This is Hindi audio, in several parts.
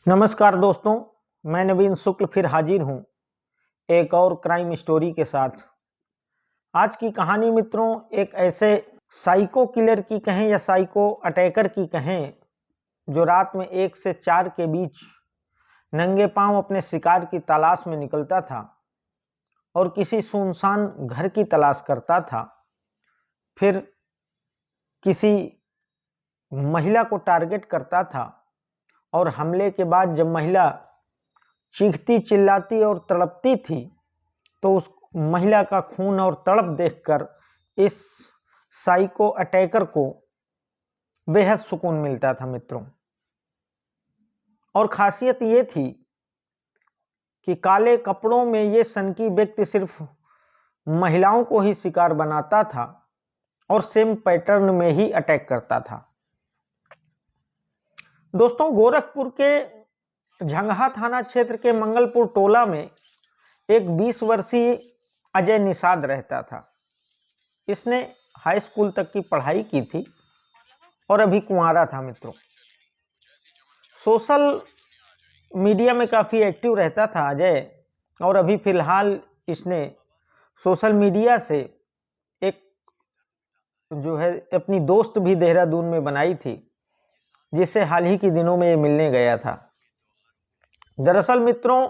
नमस्कार दोस्तों, मैं नवीन शुक्ल फिर हाजिर हूँ एक और क्राइम स्टोरी के साथ। आज की कहानी मित्रों एक ऐसे साइको किलर की कहें या साइको अटैकर की कहें जो रात में 1 से 4 के बीच नंगे पांव अपने शिकार की तलाश में निकलता था और किसी सुनसान घर की तलाश करता था। फिर किसी महिला को टारगेट करता था और हमले के बाद जब महिला चीखती चिल्लाती और तड़पती थी तो उस महिला का खून और तड़प देखकर इस साइको अटैकर को बेहद सुकून मिलता था मित्रों। और खासियत ये थी कि काले कपड़ों में ये सनकी व्यक्ति सिर्फ महिलाओं को ही शिकार बनाता था और सेम पैटर्न में ही अटैक करता था। दोस्तों, गोरखपुर के झंगहा थाना क्षेत्र के मंगलपुर टोला में एक 20 वर्षीय अजय निषाद रहता था। इसने हाई स्कूल तक की पढ़ाई की थी और अभी कुंवारा था मित्रों। सोशल मीडिया में काफ़ी एक्टिव रहता था अजय, और अभी फिलहाल इसने सोशल मीडिया से एक जो है अपनी दोस्त भी देहरादून में बनाई थी, जिससे हाल ही के दिनों में ये मिलने गया था। दरअसल मित्रों,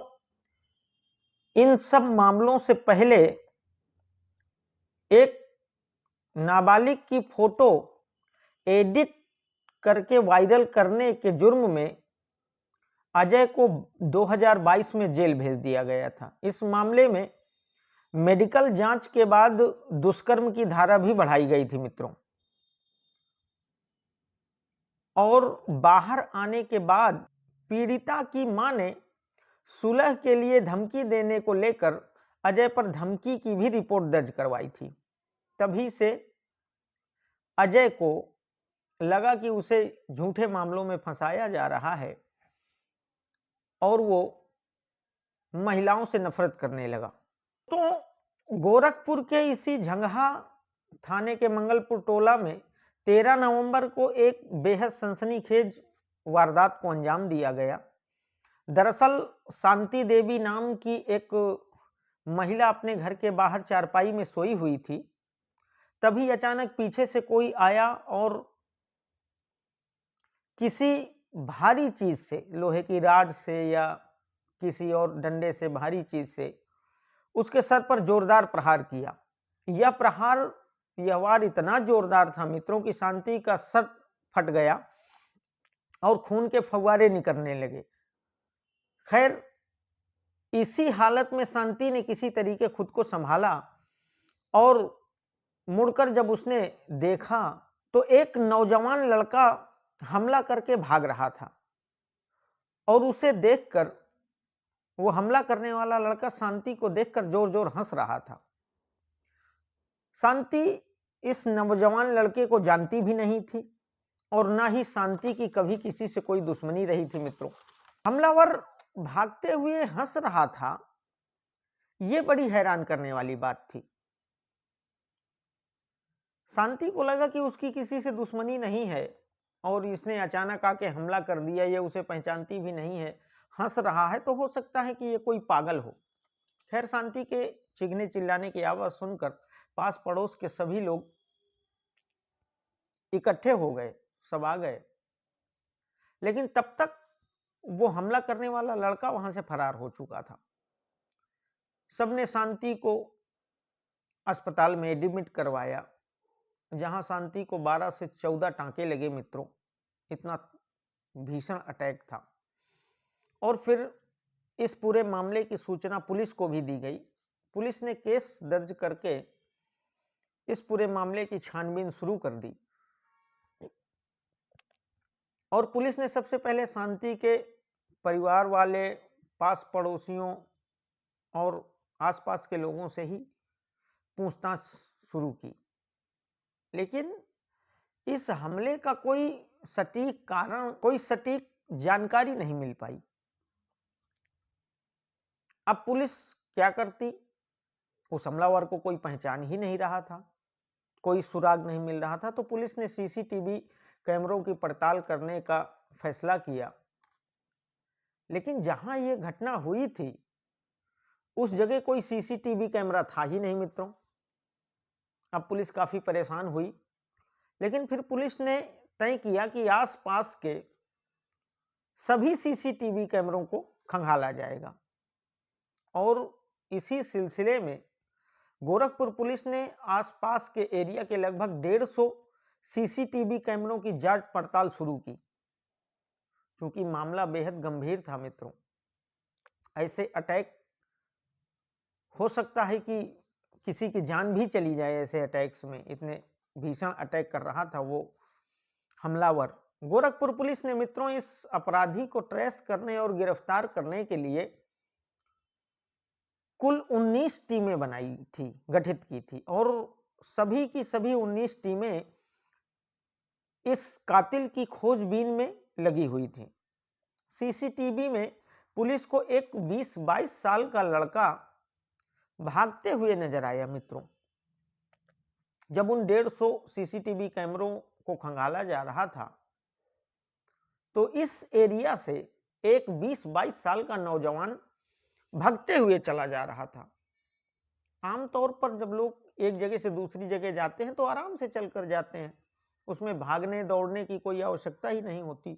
इन सब मामलों से पहले एक नाबालिग की फोटो एडिट करके वायरल करने के जुर्म में अजय को 2022 में जेल भेज दिया गया था। इस मामले में मेडिकल जांच के बाद दुष्कर्म की धारा भी बढ़ाई गई थी मित्रों। और बाहर आने के बाद पीड़िता की मां ने सुलह के लिए धमकी देने को लेकर अजय पर धमकी की भी रिपोर्ट दर्ज करवाई थी। तभी से अजय को लगा कि उसे झूठे मामलों में फंसाया जा रहा है और वो महिलाओं से नफरत करने लगा। तो गोरखपुर के इसी झंगहा थाने के मंगलपुर टोला में 13 नवंबर को एक बेहद सनसनीखेज वारदात को अंजाम दिया गया। दरअसल शांति देवी नाम की एक महिला अपने घर के बाहर चारपाई में सोई हुई थी। तभी अचानक पीछे से कोई आया और किसी भारी चीज से, लोहे की राड से या किसी और डंडे से, भारी चीज से उसके सर पर जोरदार प्रहार किया। यह वार इतना जोरदार था मित्रों कि शांति का सर फट गया और खून के फव्वारे निकलने लगे। खैर, इसी हालत में शांति ने किसी तरीके खुद को संभाला और मुड़कर जब उसने देखा तो एक नौजवान लड़का हमला करके भाग रहा था और उसे देखकर वो हमला करने वाला लड़का शांति को देखकर जोर जोर हंस रहा था। शांति इस नौजवान लड़के को जानती भी नहीं थी और ना ही शांति की कभी किसी से कोई दुश्मनी रही थी मित्रों। हमलावर भागते हुए हंस रहा था, यह बड़ी हैरान करने वाली बात थी। शांति को लगा कि उसकी किसी से दुश्मनी नहीं है और इसने अचानक आके हमला कर दिया, ये उसे पहचानती भी नहीं है, हंस रहा है, तो हो सकता है कि ये कोई पागल हो। खैर, शांति के चीखने चिल्लाने की आवाज सुनकर पास पड़ोस के सभी लोग इकट्ठे हो गए, सब आ गए, लेकिन तब तक वो हमला करने वाला लड़का वहां से फरार हो चुका था। सबने शांति को अस्पताल में एडमिट करवाया, जहां शांति को 12 से 14 टांके लगे मित्रों। इतना भीषण अटैक था। और फिर इस पूरे मामले की सूचना पुलिस को भी दी गई। पुलिस ने केस दर्ज करके इस पूरे मामले की छानबीन शुरू कर दी और पुलिस ने सबसे पहले शांति के परिवार वाले, पास पड़ोसियों और आसपास के लोगों से ही पूछताछ शुरू की, लेकिन इस हमले का कोई सटीक कारण, कोई सटीक जानकारी नहीं मिल पाई। अब पुलिस क्या करती? उस हमलावर को कोई पहचान ही नहीं रहा था, कोई सुराग नहीं मिल रहा था। तो पुलिस ने सीसीटीवी कैमरों की पड़ताल करने का फैसला किया लेकिन जहां ये घटना हुई थी उस जगह कोई सीसीटीवी कैमरा था ही नहीं मित्रों। अब पुलिस काफी परेशान हुई, लेकिन फिर पुलिस ने तय किया कि आसपास के सभी सीसीटीवी कैमरों को खंगाला जाएगा। और इसी सिलसिले में गोरखपुर पुलिस ने आसपास के एरिया के लगभग 150 सीसीटीवी कैमरों की जांच पड़ताल शुरू की। क्योंकि मामला बेहद गंभीर था मित्रों, ऐसे अटैक हो सकता है कि किसी की जान भी चली जाए ऐसे अटैक्स में। इतने भीषण अटैक कर रहा था वो हमलावर। गोरखपुर पुलिस ने मित्रों इस अपराधी को ट्रेस करने और गिरफ्तार करने के लिए कुल 19 टीमें बनाई थी, गठित की थी, और सभी की सभी 19 टीमें इस कातिल की खोजबीन में लगी हुई थी। सीसीटीवी में पुलिस को एक 20-22 साल का लड़का भागते हुए नजर आया मित्रों। जब उन 150 सीसीटीवी कैमरों को खंगाला जा रहा था तो इस एरिया से एक 20-22 साल का नौजवान भागते हुए चला जा रहा था। आमतौर पर जब लोग एक जगह से दूसरी जगह जाते हैं तो आराम से चलकर जाते हैं, उसमें भागने दौड़ने की कोई आवश्यकता ही नहीं होती।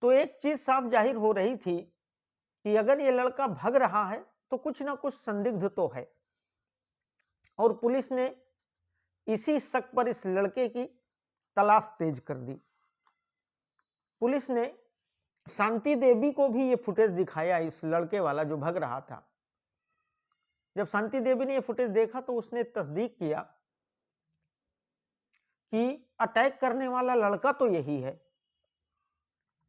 तो एक चीज साफ जाहिर हो रही थी कि अगर ये लड़का भाग रहा है तो कुछ ना कुछ संदिग्ध तो है। और पुलिस ने इसी शक पर इस लड़के की तलाश तेज कर दी। पुलिस ने शांति देवी को भी ये फुटेज दिखाया, इस लड़के वाला जो भाग रहा था। जब शांति देवी ने ये फुटेज देखा तो उसने तस्दीक किया कि अटैक करने वाला लड़का तो यही है।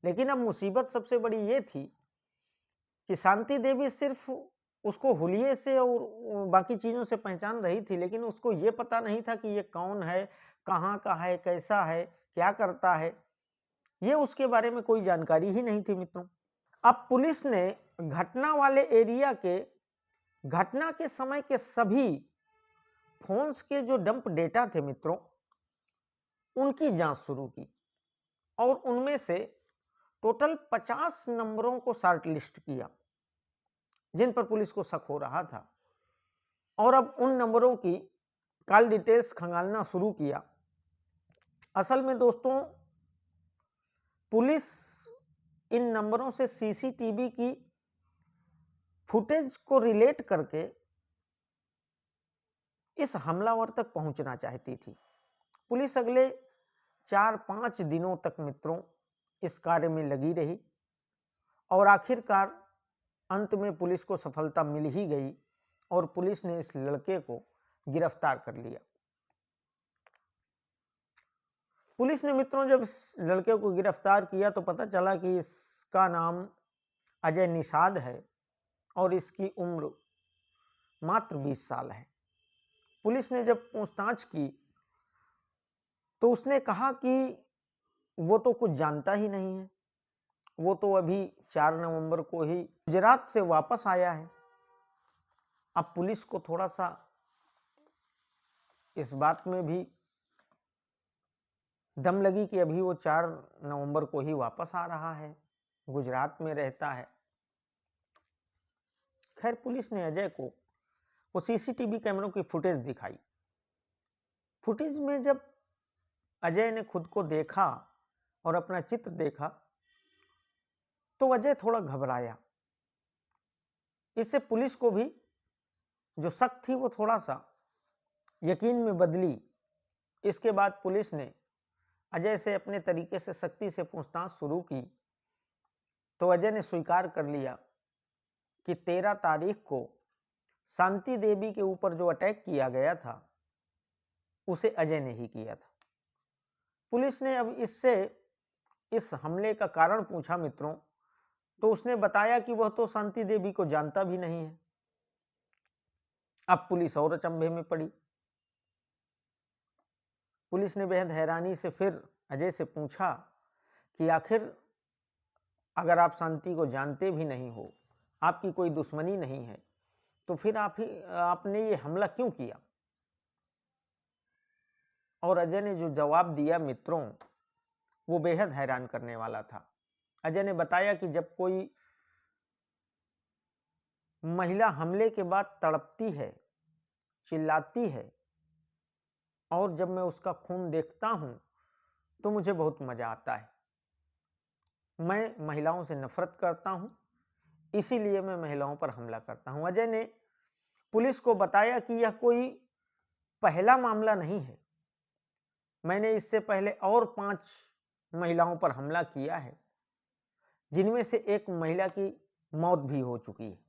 लेकिन अब मुसीबत सबसे बड़ी ये थी कि शांति देवी सिर्फ उसको हुलिये से और बाकी चीजों से पहचान रही थी, लेकिन उसको ये पता नहीं था कि ये कौन है, कहाँ का है, कैसा है, क्या करता है, ये उसके बारे में कोई जानकारी ही नहीं थी मित्रों। अब पुलिस ने घटना वाले एरिया के घटना के समय के सभी फोन्स के जो डंप डेटा थे मित्रों, उनकी जांच शुरू की और उनमें से टोटल 50 नंबरों को शॉर्ट लिस्ट किया जिन पर पुलिस को शक हो रहा था। और अब उन नंबरों की कॉल डिटेल्स खंगालना शुरू किया। असल में दोस्तों, पुलिस इन नंबरों से सीसीटीवी की फुटेज को रिलेट करके इस हमलावर तक पहुंचना चाहती थी। पुलिस अगले 4-5 दिनों तक मित्रों इस कार्य में लगी रही और आखिरकार अंत में पुलिस को सफलता मिल ही गई और पुलिस ने इस लड़के को गिरफ्तार कर लिया। पुलिस ने मित्रों जब इस लड़के को गिरफ्तार किया तो पता चला कि इसका नाम अजय निषाद है और इसकी उम्र मात्र 20 साल है। पुलिस ने जब पूछताछ की तो उसने कहा कि वो तो कुछ जानता ही नहीं है, वो तो अभी 4 नवंबर को ही गुजरात से वापस आया है। अब पुलिस को थोड़ा सा इस बात में भी दम लगी कि अभी वो 4 नवंबर को ही वापस आ रहा है, गुजरात में रहता है। खैर, पुलिस ने अजय को वो सीसीटीवी कैमरों की फुटेज दिखाई। फुटेज में जब अजय ने खुद को देखा और अपना चित्र देखा तो अजय थोड़ा घबराया। इससे पुलिस को भी जो शक थी वो थोड़ा सा यकीन में बदली। इसके बाद पुलिस ने अजय से अपने तरीके से सख्ती से पूछताछ शुरू की तो अजय ने स्वीकार कर लिया कि 13 तारीख को शांति देवी के ऊपर जो अटैक किया गया था उसे अजय ने ही किया था। पुलिस ने अब इससे इस हमले का कारण पूछा मित्रों तो उसने बताया कि वह तो शांति देवी को जानता भी नहीं है। अब पुलिस और अचंभे में पड़ी। पुलिस ने बेहद हैरानी से फिर अजय से पूछा कि आखिर अगर आप शांति को जानते भी नहीं हो, आपकी कोई दुश्मनी नहीं है, तो फिर आपने ये हमला क्यों किया। और अजय ने जो जवाब दिया मित्रों वो बेहद हैरान करने वाला था। अजय ने बताया कि जब कोई महिला हमले के बाद तड़पती है, चिल्लाती है, और जब मैं उसका खून देखता हूं तो मुझे बहुत मजा आता है। मैं महिलाओं से नफरत करता हूं, इसीलिए मैं महिलाओं पर हमला करता हूं। अजय ने पुलिस को बताया कि यह कोई पहला मामला नहीं है, मैंने इससे पहले और 5 महिलाओं पर हमला किया है, जिनमें से एक महिला की मौत भी हो चुकी है।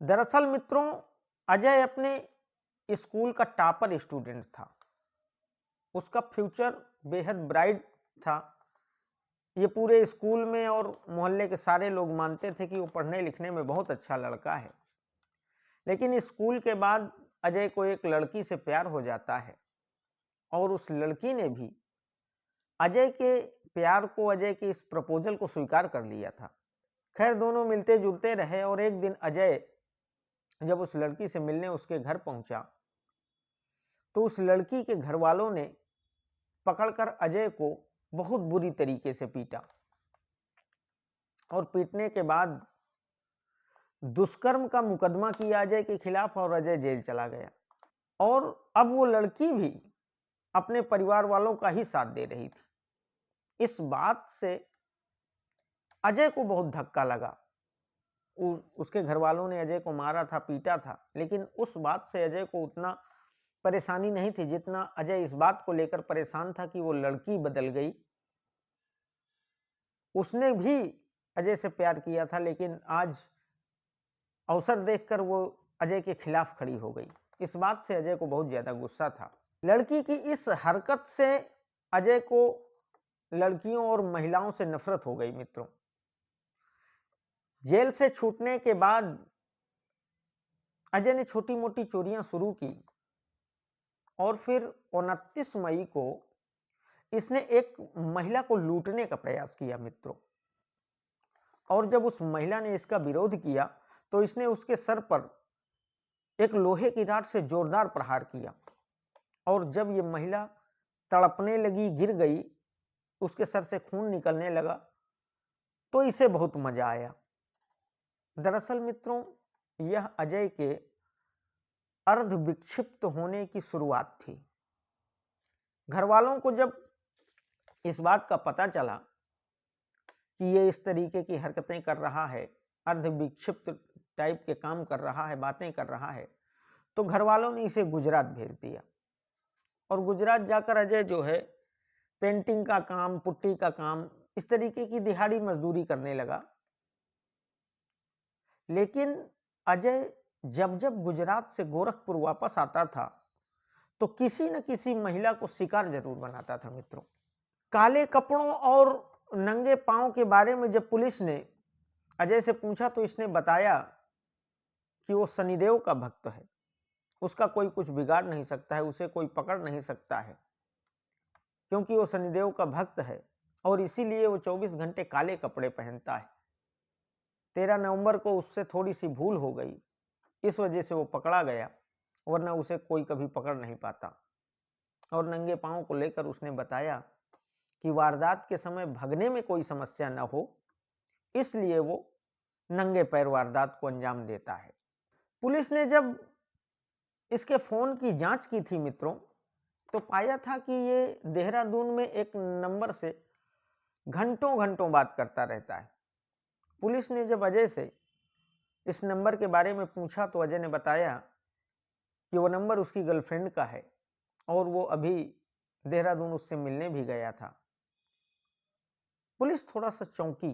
दरअसल मित्रों, अजय अपने स्कूल का टॉपर स्टूडेंट था। उसका फ्यूचर बेहद ब्राइट था। ये पूरे स्कूल में और मोहल्ले के सारे लोग मानते थे कि वो पढ़ने लिखने में बहुत अच्छा लड़का है। लेकिन स्कूल के बाद अजय को एक लड़की से प्यार हो जाता है, और उस लड़की ने भी अजय के प्यार को, अजय के इस प्रपोजल को स्वीकार कर लिया था। खैर, दोनों मिलते जुलते रहे, और एक दिन अजय जब उस लड़की से मिलने उसके घर पहुंचा तो उस लड़की के घर वालों ने पकड़कर अजय को बहुत बुरी तरीके से पीटा, और पीटने के बाद दुष्कर्म का मुकदमा किया अजय के खिलाफ, और अजय जेल चला गया। और अब वो लड़की भी अपने परिवार वालों का ही साथ दे रही थी। इस बात से अजय को बहुत धक्का लगा। उसके घर वालों ने अजय को मारा था, पीटा था, लेकिन उस बात से अजय को उतना परेशानी नहीं थी जितना अजय इस बात को लेकर परेशान था कि वो लड़की बदल गई। उसने भी अजय से प्यार किया था, लेकिन आज अवसर देखकर वो अजय के खिलाफ खड़ी हो गई। इस बात से अजय को बहुत ज्यादा गुस्सा था। लड़की की इस हरकत से अजय को लड़कियों और महिलाओं से नफरत हो गई। मित्रों, जेल से छूटने के बाद अजय ने छोटी मोटी चोरियां शुरू की, और फिर 29 मई को इसने एक महिला को लूटने का प्रयास किया। मित्रों, और जब उस महिला ने इसका विरोध किया तो इसने उसके सर पर एक लोहे की रॉड से जोरदार प्रहार किया, और जब ये महिला तड़पने लगी, गिर गई, उसके सर से खून निकलने लगा, तो इसे बहुत मजा आया। दरअसल मित्रों, यह अजय के अर्ध विक्षिप्त होने की शुरुआत थी। घर वालों को जब इस बात का पता चला कि ये इस तरीके की हरकतें कर रहा है, अर्ध विक्षिप्त टाइप के काम कर रहा है, बातें कर रहा है, तो घर वालों ने इसे गुजरात भेज दिया। और गुजरात जाकर अजय जो है पेंटिंग का काम, पुट्टी का काम, इस तरीके की दिहाड़ी मजदूरी करने लगा। लेकिन अजय जब जब गुजरात से गोरखपुर वापस आता था तो किसी न किसी महिला को शिकार जरूर बनाता था। मित्रों, काले कपड़ों और नंगे पांव के बारे में जब पुलिस ने अजय से पूछा तो इसने बताया कि वो शनिदेव का भक्त है, उसका कोई कुछ बिगाड़ नहीं सकता है, उसे कोई पकड़ नहीं सकता है, क्योंकि वो शनिदेव का भक्त है, और इसीलिए वो 24 घंटे काले कपड़े पहनता है। 13 नवंबर को उससे थोड़ी सी भूल हो गई, इस वजह से वो पकड़ा गया, वरना उसे कोई कभी पकड़ नहीं पाता। और नंगे पांव को लेकर उसने बताया कि वारदात के समय भगने में कोई समस्या न हो, इसलिए वो नंगे पैर वारदात को अंजाम देता है। पुलिस ने जब इसके फोन की जांच की थी मित्रों, तो पाया था कि ये देहरादून में एक नंबर से घंटों घंटों बात करता रहता है। पुलिस ने जब अजय से इस नंबर के बारे में पूछा तो अजय ने बताया कि वो नंबर उसकी गर्लफ्रेंड का है, और वो अभी देहरादून उससे मिलने भी गया था। पुलिस थोड़ा सा चौंकी।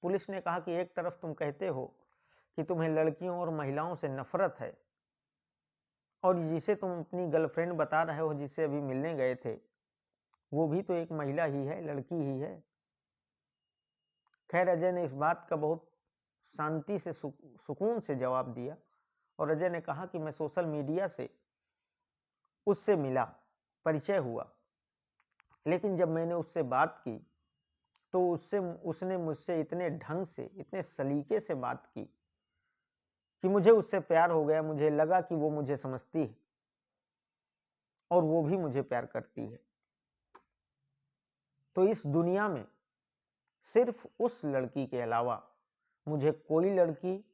पुलिस ने कहा कि एक तरफ तुम कहते हो कि तुम्हें लड़कियों और महिलाओं से नफरत है, और जिसे तुम अपनी गर्लफ्रेंड बता रहे हो, जिसे अभी मिलने गए थे, वो भी तो एक महिला ही है, लड़की ही है। खैर, अजय ने इस बात का बहुत शांति से, सुकून से जवाब दिया, और अजय ने कहा कि मैं सोशल मीडिया से उससे मिला, परिचय हुआ, लेकिन जब मैंने उससे बात की तो उसने मुझसे इतने ढंग से, इतने सलीके से बात की कि मुझे उससे प्यार हो गया। मुझे लगा कि वो मुझे समझती है और वो भी मुझे प्यार करती है। तो इस दुनिया में सिर्फ उस लड़की के अलावा मुझे कोई लड़की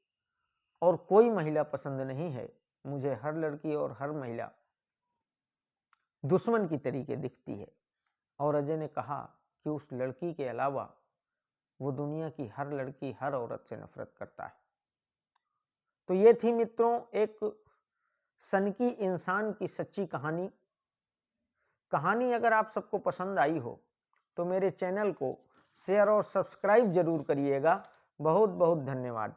और कोई महिला पसंद नहीं है, मुझे हर लड़की और हर महिला दुश्मन की तरीके दिखती है। और अजय ने कहा कि उस लड़की के अलावा वो दुनिया की हर लड़की, हर औरत से नफरत करता है। तो ये थी मित्रों एक सनकी इंसान की सच्ची कहानी। कहानी अगर आप सबको पसंद आई हो तो मेरे चैनल को शेयर और सब्सक्राइब जरूर करिएगा। बहुत बहुत धन्यवाद।